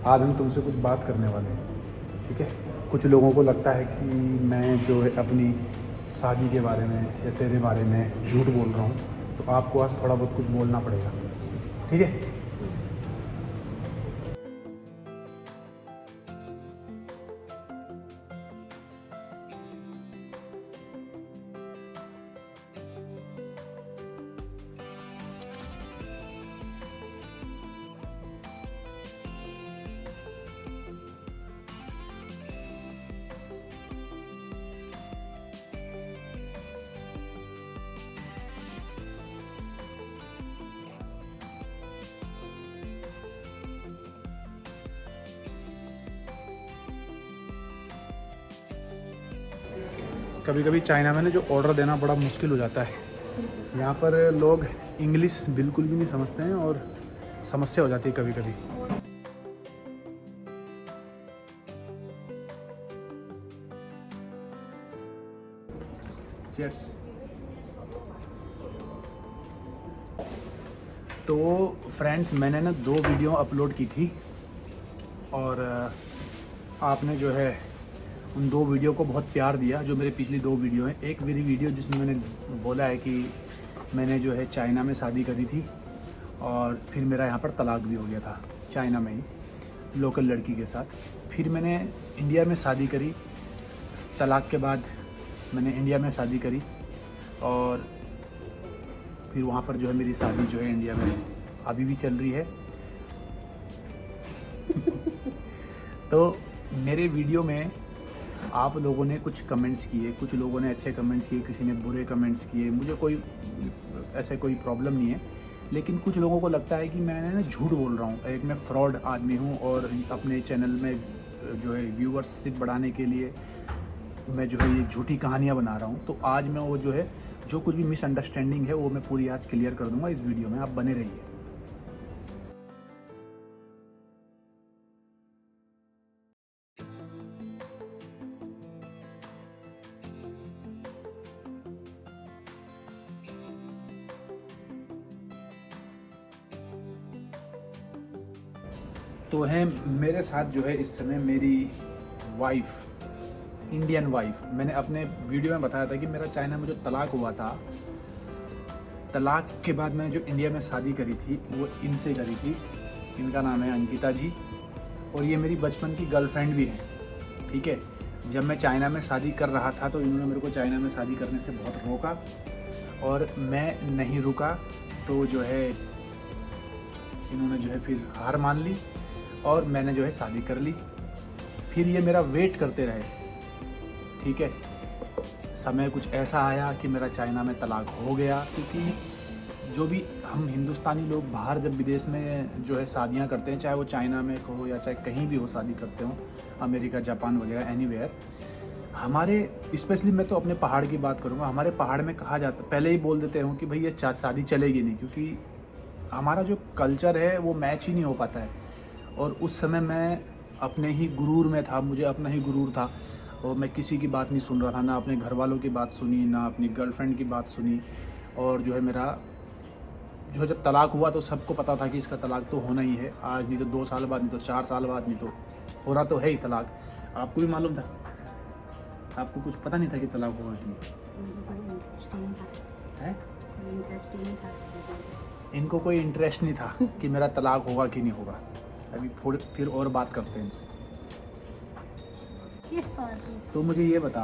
आज हम तुमसे कुछ बात करने वाले हैं, ठीक है। कुछ लोगों को लगता है कि मैं जो है अपनी शादी के बारे में या तेरे बारे में झूठ बोल रहा हूँ, तो आपको आज थोड़ा बहुत कुछ बोलना पड़ेगा, ठीक है। कभी कभी चाइना में ना जो ऑर्डर देना बड़ा मुश्किल हो जाता है। यहाँ पर लोग इंग्लिश बिल्कुल भी नहीं समझते हैं और समस्या हो जाती है कभी कभी। चीयर्स। तो फ्रेंड्स, मैंने ना 2 वीडियो अपलोड की थी और आपने जो है उन 2 वीडियो को बहुत प्यार दिया। जो मेरे पिछली 2 वीडियो हैं, एक मेरी वीडियो जिसमें मैंने बोला है कि मैंने जो है चाइना में शादी करी थी और फिर मेरा यहाँ पर तलाक भी हो गया था चाइना में ही, लोकल लड़की के साथ। फिर मैंने इंडिया में शादी करी, तलाक के बाद मैंने इंडिया में शादी करी और फिर वहाँ पर जो है मेरी शादी जो है इंडिया में अभी भी चल रही है। तो मेरे वीडियो में आप लोगों ने कुछ कमेंट्स किए, कुछ लोगों ने अच्छे कमेंट्स किए, किसी ने बुरे कमेंट्स किए। मुझे कोई ऐसे कोई प्रॉब्लम नहीं है, लेकिन कुछ लोगों को लगता है कि मैं ना झूठ बोल रहा हूँ, एक मैं फ्रॉड आदमी हूँ और अपने चैनल में जो है व्यूअरशिप बढ़ाने के लिए मैं जो है ये झूठी कहानियाँ बना रहा हूँ। तो आज मैं वो जो है जो कुछ भी मिसअंडरस्टैंडिंग है वो मैं पूरी आज क्लियर कर दूँगा इस वीडियो में, आप बने रहिए। तो है मेरे साथ जो है इस समय मेरी वाइफ, इंडियन वाइफ। मैंने अपने वीडियो में बताया था कि मेरा चाइना में जो तलाक हुआ था, तलाक के बाद मैंने जो इंडिया में शादी करी थी वो इनसे करी थी। इनका नाम है अंकिता जी और ये मेरी बचपन की गर्लफ्रेंड भी है, ठीक है। जब मैं चाइना में शादी कर रहा था तो इन्होंने मेरे को चाइना में शादी करने से बहुत रोका और मैं नहीं रुका, तो जो है इन्होंने जो है फिर हार मान ली और मैंने जो है शादी कर ली। फिर ये मेरा वेट करते रहे, ठीक है। समय कुछ ऐसा आया कि मेरा चाइना में तलाक हो गया, क्योंकि जो भी हम हिंदुस्तानी लोग बाहर जब विदेश में जो है शादियां करते हैं, चाहे वो चाइना में हो या चाहे कहीं भी हो शादी करते हो, अमेरिका, जापान वगैरह, एनीवेयर, हमारे स्पेशली मैं तो अपने पहाड़ की बात करूँगा। हमारे पहाड़ में कहा जाता, पहले ही बोल देते हूँ कि भाई ये शादी चलेगी नहीं, क्योंकि हमारा जो कल्चर है वो मैच ही नहीं हो पाता है। और उस समय मैं अपने ही गुरूर में था, मुझे अपना ही गुरूर था और मैं किसी की बात नहीं सुन रहा था, ना अपने घर वालों की बात सुनी, ना अपनी गर्लफ्रेंड की बात सुनी। और जो है मेरा जो जब तलाक हुआ तो सबको पता था कि इसका तलाक तो होना ही है, आज नहीं तो 2 साल बाद, नहीं तो 4 साल बाद, नहीं तो हो रहा तो है ही तलाक। आपको भी मालूम था? आपको कुछ पता नहीं था कि तलाक होगा कि नहीं? इनको कोई इंटरेस्ट नहीं था कि मेरा तलाक होगा कि नहीं होगा। अभी थोड़ी फिर और बात करते हैं इनसे। तो मुझे ये बता,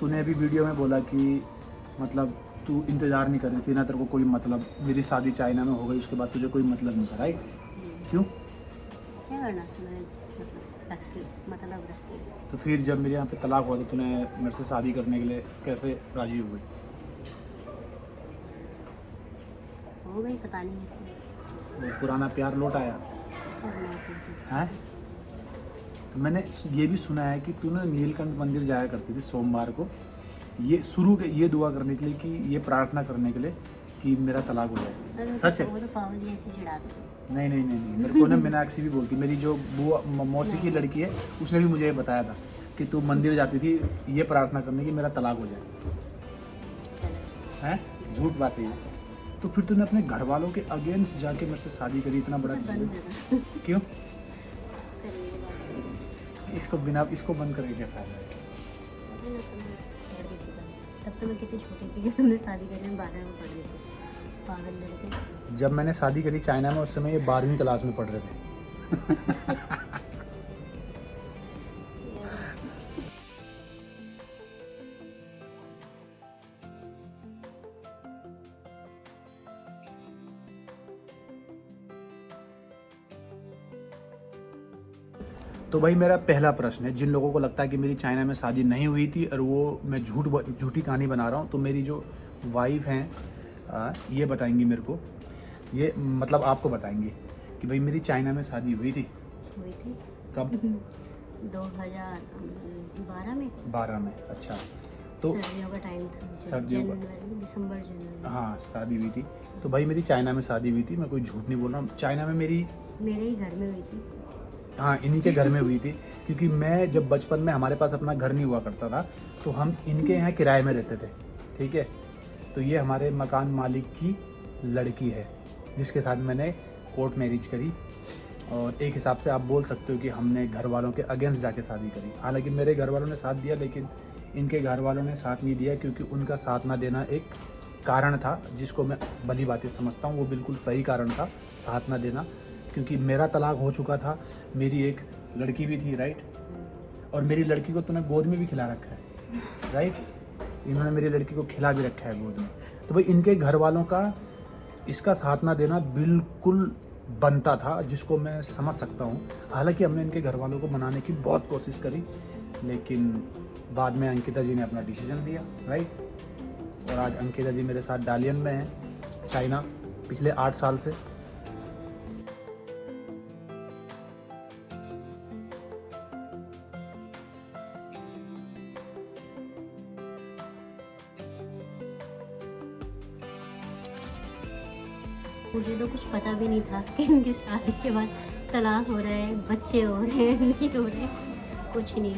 तूने अभी वीडियो में बोला कि मतलब तू इंतज़ार नहीं कर रही थी ना, तेरे को कोई मतलब, मेरी शादी चाइना में हो गई उसके बाद तुझे कोई मतलब नहीं था, राइट? क्यों? क्या करना मतलब रख के। तो फिर जब मेरे यहाँ पे तलाक हुआ तो तूने मेरे से शादी करने के लिए कैसे राज़ी हो गई? हो गई, पता नहीं वो पुराना प्यार लौट आया है? मैंने ये भी सुना है कि तूने नीलकंठ मंदिर जाया करती थी सोमवार को, ये शुरू के ये दुआ करने के लिए, कि ये प्रार्थना करने के लिए कि मेरा तलाक हो जाए। सच है? वो तो पावल जी ऐसे चिढ़ाते थे। नहीं, मेरे को ना मीनाक्षी भी बोलती, मेरी जो बुआ मौसी की लड़की है, उसने भी मुझे ये बताया था कि तू मंदिर जाती थी ये प्रार्थना करने की मेरा तलाक हो जाए। हैं? झूठ बात है ये। तो फिर तूने अपने घर वालों के अगेंस्ट जाके मेरे से शादी करी, इतना बड़ा क्यों? इसको बिना इसको बंद करके क्या फायदा है? पता ना तुम कर देती था। तब तो मैं कितनी छोटी थी जब तुमने शादी करने में 12 में पढ़ रही थी। पागल लड़के। जब मैंने शादी करी चाइना में उस समय ये 12वीं क्लास में पढ़ रहे थे। तो भाई मेरा पहला प्रश्न है, जिन लोगों को लगता है कि मेरी चाइना में शादी नहीं हुई थी और वो मैं झूठी कहानी बना रहा हूँ, तो मेरी जो वाइफ हैं ये बताएंगी मेरे को, ये मतलब आपको बताएंगी कि भाई मेरी चाइना में शादी हुई थी। हुई थी कब? 2012 में। 12 में। अच्छा, तो सर्दियों का टाइम था। सर्दियों का, जनवरी, दिसंबर, जनवरी। हाँ शादी हुई थी। तो भाई मेरी चाइना में शादी हुई थी, मैं कोई झूठ नहीं बोल रहा हूँ। चाइना में मेरी, मेरे ही घर में हुई थी। हाँ इन्हीं के घर में हुई थी, क्योंकि मैं जब बचपन में, हमारे पास अपना घर नहीं हुआ करता था, तो हम इनके यहाँ किराए में रहते थे, ठीक है। तो ये हमारे मकान मालिक की लड़की है जिसके साथ मैंने कोर्ट मैरिज करी, और एक हिसाब से आप बोल सकते हो कि हमने घर वालों के अगेंस्ट जाके शादी करी। हालांकि मेरे घर वालों ने साथ दिया, लेकिन इनके घर वालों ने साथ नहीं दिया, क्योंकि उनका साथ ना देना एक कारण था जिसको मैं भली बातें समझता हूँ, वो बिल्कुल सही कारण था साथ ना देना, क्योंकि मेरा तलाक हो चुका था, मेरी एक लड़की भी थी, राइट, और मेरी लड़की को तूने गोद में भी खिला रखा है, राइट, इन्होंने मेरी लड़की को खिला भी रखा है गोद में। तो भाई इनके घर वालों का इसका साथ ना देना बिल्कुल बनता था, जिसको मैं समझ सकता हूँ। हालांकि हमने इनके घर वालों को मनाने की बहुत कोशिश करी, लेकिन बाद में अंकिता जी ने अपना डिसीजन लिया, राइट, और आज अंकिता जी मेरे साथ डालियन में हैं, चाइना, पिछले 8 साल से। मुझे तो कुछ पता भी नहीं था कि इनकी शादी के बाद तलाक हो रहा है, बच्चे हो रहे हैं, नहीं हो रहे, कुछ नहीं।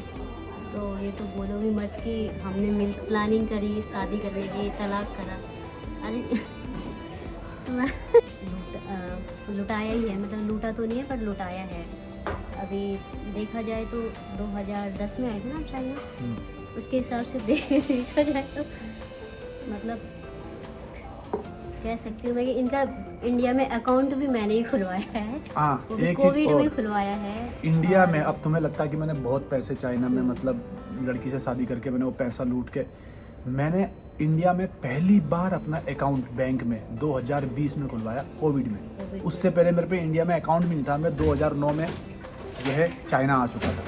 तो ये तो बोलो भी मत कि हमने मिल प्लानिंग करी शादी करने की, तलाक करा। अरे लुटाया ही है, मतलब लूटा तो नहीं है पर लुटाया है। अभी देखा जाए तो 2010 में आए थे ना चाइना, उसके हिसाब से देखा जाए तो मतलब कह सकती हूँ मैं कि इनका इंडिया में अकाउंट भी मैंने ही खुलवाया है। हाँ, एक कोविड में खुलवाया है इंडिया में। अब तुम्हें लगता है कि मैंने बहुत पैसे चाइना में, मतलब लड़की से शादी करके मैंने वो पैसा लूट के, मैंने इंडिया में पहली बार अपना अकाउंट बैंक में 2020 में खुलवाया, कोविड में। उससे पहले मेरे पे इंडिया में अकाउंट भी नहीं था। मैं 2009 में यह चाइना आ चुका था।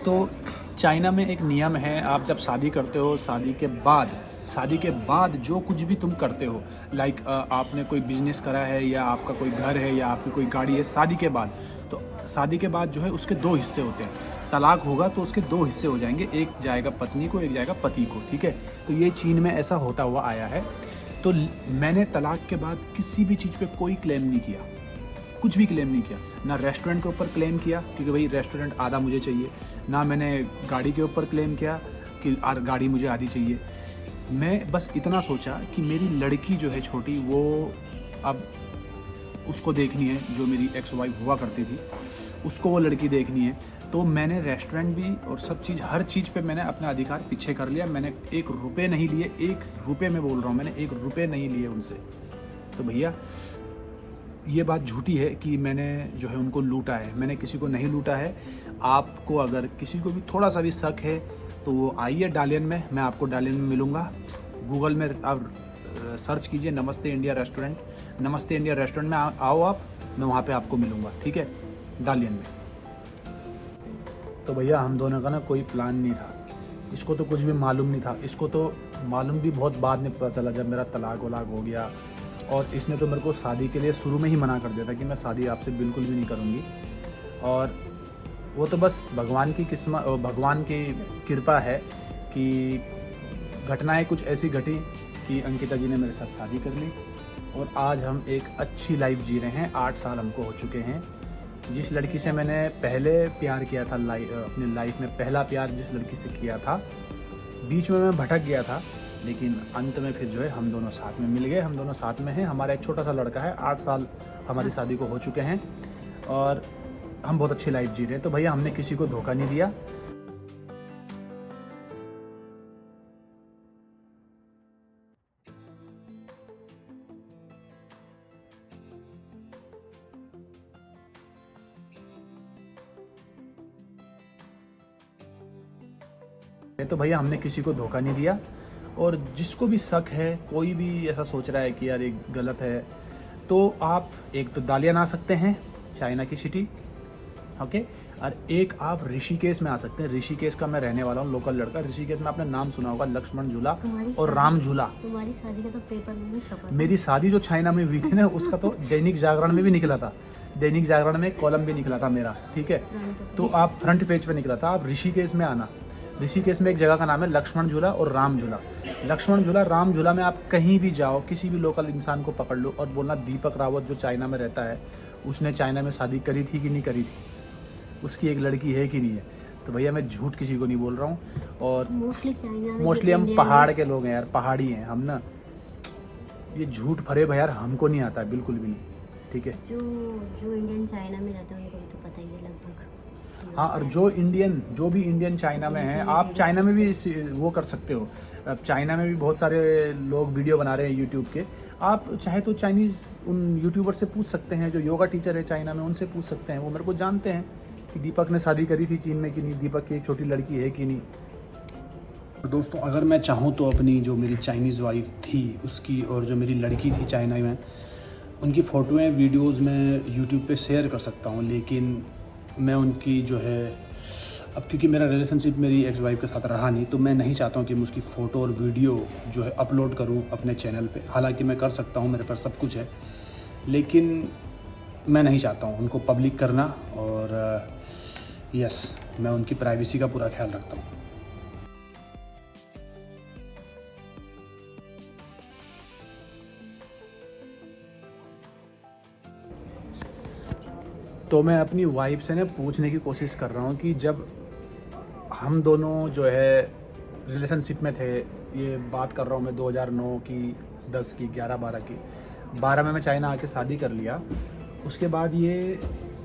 तो चाइना में एक नियम है, आप जब शादी करते हो, शादी के बाद जो कुछ भी तुम करते हो, लाइक आपने कोई बिजनेस करा है या आपका कोई घर है या आपकी कोई गाड़ी है, शादी के बाद, तो शादी के बाद जो है उसके 2 हिस्से होते हैं। तलाक होगा तो उसके 2 हिस्से हो जाएंगे, एक जाएगा पत्नी को, एक जाएगा पति को, ठीक है। तो ये चीन में ऐसा होता हुआ आया है। तो मैंने तलाक के बाद किसी भी चीज़ पे कोई क्लेम नहीं किया, कुछ भी क्लेम नहीं किया। ना रेस्टोरेंट के ऊपर क्लेम किया क्योंकि भाई रेस्टोरेंट आधा मुझे चाहिए, ना मैंने गाड़ी के ऊपर क्लेम किया कि गाड़ी मुझे आधी चाहिए। मैं बस इतना सोचा कि मेरी लड़की जो है छोटी, वो अब उसको देखनी है, जो मेरी एक्स वाइफ हुआ करती थी, उसको वो लड़की देखनी है। तो मैंने रेस्टोरेंट भी और सब चीज़, हर चीज़ पे मैंने अपना अधिकार पीछे कर लिया। मैंने 1 रुपये नहीं लिए, 1 रुपये में बोल रहा हूँ, मैंने 1 रुपये नहीं लिए उनसे। तो भैया ये बात झूठी है कि मैंने जो है उनको लूटा है, मैंने किसी को नहीं लूटा है। आपको अगर किसी को भी थोड़ा सा भी शक है तो वो आइए डालियन में, मैं आपको डालियन में मिलूँगा। गूगल में आप सर्च कीजिए नमस्ते इंडिया रेस्टोरेंट, नमस्ते इंडिया रेस्टोरेंट में आओ आप, मैं वहाँ पे आपको मिलूँगा, ठीक है, डालियन में। तो भैया हम दोनों का ना कोई प्लान नहीं था, इसको तो कुछ भी मालूम नहीं था। इसको तो मालूम भी बहुत बाद में पता चला, जब मेरा तलाक वलाक हो गया। और इसने तो मेरे को शादी के लिए शुरू में ही मना कर दिया था कि मैं शादी आपसे बिल्कुल भी नहीं करूँगी। और वो तो बस भगवान की किस्मत, भगवान की कृपा है कि घटनाएं कुछ ऐसी घटी कि अंकिता जी ने मेरे साथ शादी कर ली और आज हम एक अच्छी लाइफ जी रहे हैं। 8 साल हमको हो चुके हैं। जिस लड़की से मैंने पहले प्यार किया था, अपनी लाइफ में पहला प्यार जिस लड़की से किया था, बीच में मैं भटक गया था, लेकिन अंत में फिर जो है हम दोनों साथ में मिल गए, हम दोनों साथ में हैं। हमारा एक छोटा सा लड़का है, 8 साल हमारी शादी को हो चुके हैं और हम बहुत अच्छी लाइफ जी रहे हैं। तो भैया हमने किसी को धोखा नहीं दिया। तो भैया हमने किसी को धोखा नहीं दिया। और जिसको भी शक है, कोई भी ऐसा सोच रहा है कि यार ये गलत है, तो आप एक तो दालियान आ सकते हैं, चाइना की सिटी, ओके। और एक आप ऋषिकेश में आ सकते हैं। ऋषिकेश का मैं रहने वाला हूँ, लोकल लड़का। ऋषिकेश में आपने नाम सुना होगा, लक्ष्मण झूला और राम झूला। तुम्हारी शादी का तो पेपर में भी छपा। मेरी शादी जो चाइना में हुई थी ना, उसका तो दैनिक जागरण में भी निकला था। दैनिक जागरण में कॉलम भी निकला था मेरा, ठीक है। तो आप फ्रंट पेज पे निकला था। आप ऋषिकेश में आना। ऋषिकेश में एक जगह का नाम है लक्ष्मण झूला और राम झूला। लक्ष्मण झूला, राम झूला में आप कहीं भी जाओ, किसी भी लोकल इंसान को पकड़ लो और बोलना दीपक रावत जो चाइना में रहता है, उसने चाइना में शादी करी थी कि नहीं करी थी, उसकी एक लड़की है कि नहीं है। तो भैया मैं झूठ किसी को नहीं बोल रहा हूँ। और मोस्टली हम पहाड़ के लोग हैं यार, पहाड़ी हैं हम ना। ये झूठ फरेब है यार, हमको नहीं आता है बिल्कुल भी नहीं, ठीक है। जो इंडियन चाइना में रहते हैं उनको भी तो पता ही है लगभग। हाँ, और जो भी इंडियन चाइना में हैं, आप चाइना में भी वो कर सकते हो। अब चाइना में भी बहुत सारे लोग वीडियो बना रहे हैं यूट्यूब के। आप चाहे तो चाइनीज़ उन यूट्यूबर से पूछ सकते हैं, जो योगा टीचर है चाइना में, उनसे पूछ सकते हैं। वो मेरे को जानते हैं कि दीपक ने शादी करी थी चीन में कि नहीं, दीपक की एक छोटी लड़की है कि नहीं। तो दोस्तों, अगर मैं चाहूँ तो अपनी जो मेरी चाइनीज़ वाइफ थी उसकी, और जो मेरी लड़की थी चाइना में, उनकी फ़ोटोएँ वीडियोज़ मैं यूट्यूब पे शेयर कर सकता हूँ। लेकिन मैं उनकी जो है, अब क्योंकि मेरा रिलेशनशिप मेरी एक्स वाइफ के साथ रहा नहीं, तो मैं नहीं चाहता हूँ कि मैं उसकी फ़ोटो और वीडियो जो है अपलोड करूँ अपने चैनल पे। हालांकि मैं कर सकता हूँ, मेरे पास सब कुछ है, लेकिन मैं नहीं चाहता हूँ उनको पब्लिक करना। और यस, मैं उनकी प्राइवेसी का पूरा ख्याल रखता हूँ। तो मैं अपनी वाइफ से ना पूछने की कोशिश कर रहा हूँ कि जब हम दोनों जो है रिलेशनशिप में थे, ये बात कर रहा हूँ मैं 2009 की, 10 की, 11-12 की, 12 में मैं चाइना आके शादी कर लिया। उसके बाद ये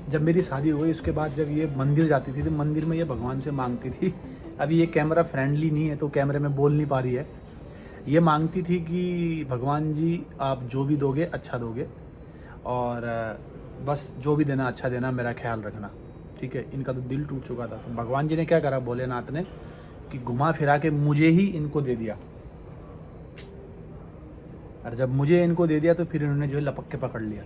जब मेरी शादी हुई, उसके बाद जब ये मंदिर जाती थी तो मंदिर में ये भगवान से मांगती थी। अभी ये कैमरा फ्रेंडली नहीं है तो कैमरे में बोल नहीं पा रही है। ये मांगती थी कि भगवान जी आप जो भी दोगे अच्छा दोगे, और बस जो भी देना अच्छा देना, मेरा ख्याल रखना, ठीक है। इनका तो दिल टूट चुका था। तो भगवान जी ने क्या करा, भोलेनाथ ने, कि घुमा फिरा के मुझे ही इनको दे दिया। और जब मुझे इनको दे दिया तो फिर इन्होंने जो है लपक के पकड़ लिया।